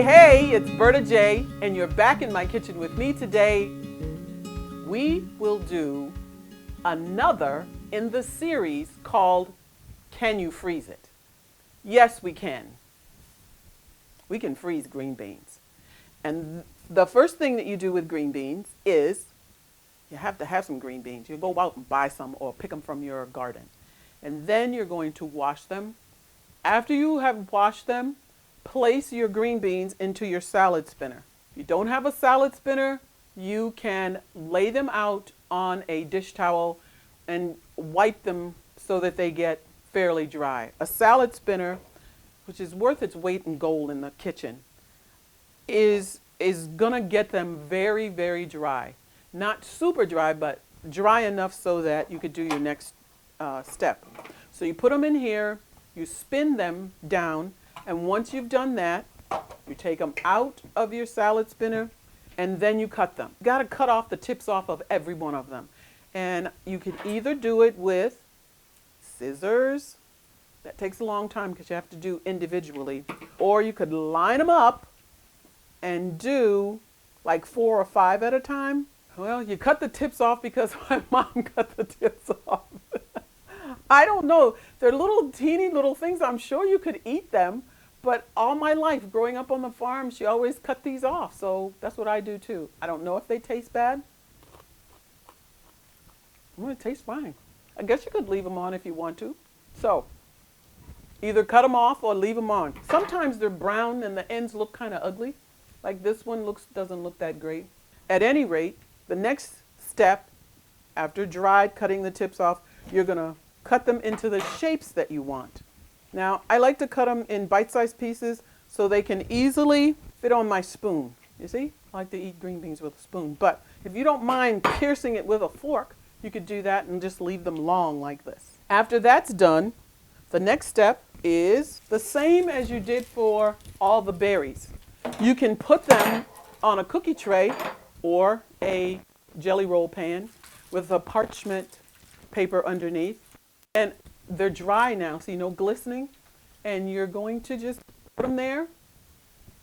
Hey, it's Berta J, and you're back in my kitchen with me today. We will do another in the series called Can You Freeze It? Yes, we can. We can freeze green beans. And the first thing that you do with green beans is you have to have some green beans. You go out and buy some or pick them from your garden. And then you're going to wash them. After you have washed them, place your green beans into your salad spinner. If you don't have a salad spinner, you can lay them out on a dish towel and wipe them so that they get fairly dry. A salad spinner, which is worth its weight in gold in the kitchen, is gonna get them very, very dry. Not super dry, but dry enough so that you could do your next step. So you put them in here, you spin them down, and once you've done that, you take them out of your salad spinner and then you cut them. You gotta cut off the tips off of every one of them. And you can either do it with scissors. That takes a long time because you have to do individually. Or you could line them up and do like 4 or 5 at a time. Well, you cut the tips off because my mom cut the tips off. I don't know. They're little teeny little things. I'm sure you could eat them. But all my life, growing up on the farm, she always cut these off. So that's what I do too. I don't know if they taste bad. Well, it tastes fine. I guess you could leave them on if you want to. So either cut them off or leave them on. Sometimes they're brown and the ends look kind of ugly. Like this one doesn't look that great. At any rate, the next step, after dried, cutting the tips off, you're going to cut them into the shapes that you want. Now, I like to cut them in bite-sized pieces so they can easily fit on my spoon. You see? I like to eat green beans with a spoon. But if you don't mind piercing it with a fork, you could do that and just leave them long like this. After that's done, the next step is the same as you did for all the berries. You can put them on a cookie tray or a jelly roll pan with a parchment paper underneath. And they're dry now, see no glistening. And you're going to just put them there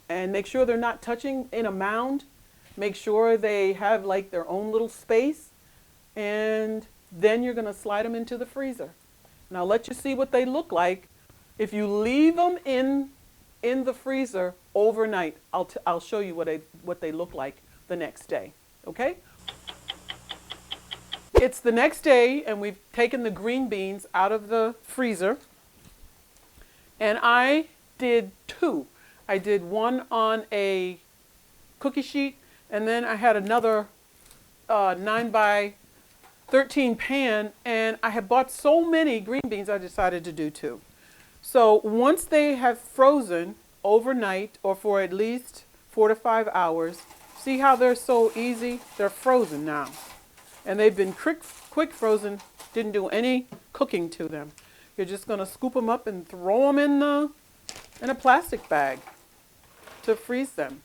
and make sure they're not touching in a mound. Make sure they have like their own little space. And then you're going to slide them into the freezer. And I'll let you see what they look like. If you leave them in the freezer overnight, I'll show you what they look like the next day. Okay? It's the next day and we've taken the green beans out of the freezer. And I did 2. I did one on a cookie sheet and then I had another 9 by 13 pan, and I had bought so many green beans I decided to do 2. So once they have frozen overnight or for at least 4 to 5 hours, see how they're so easy? They're frozen now. And they've been quick frozen, didn't do any cooking to them. You're just going to scoop them up and throw them in a plastic bag to freeze them.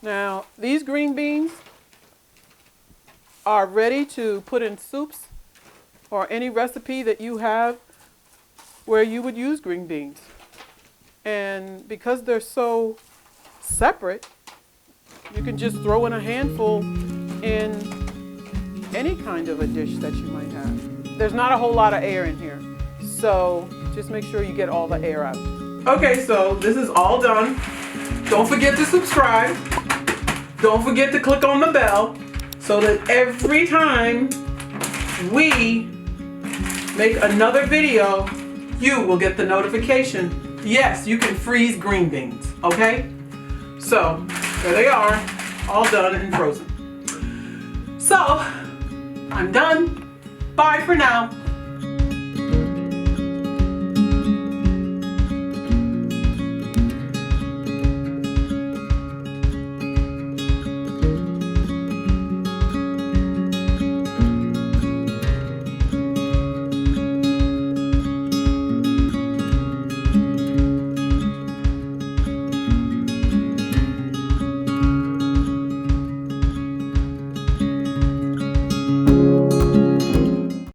Now, these green beans are ready to put in soups or any recipe that you have where you would use green beans. And because they're so separate, you can just throw in a handful in any kind of a dish that you might have. There's not a whole lot of air in here, so just make sure you get all the air out. Okay, so this is all done. Don't forget to subscribe. Don't forget to click on the bell so that every time we make another video, you will get the notification. Yes, you can freeze green beans, okay? So, there they are, all done and frozen. So, I'm done. Bye for now.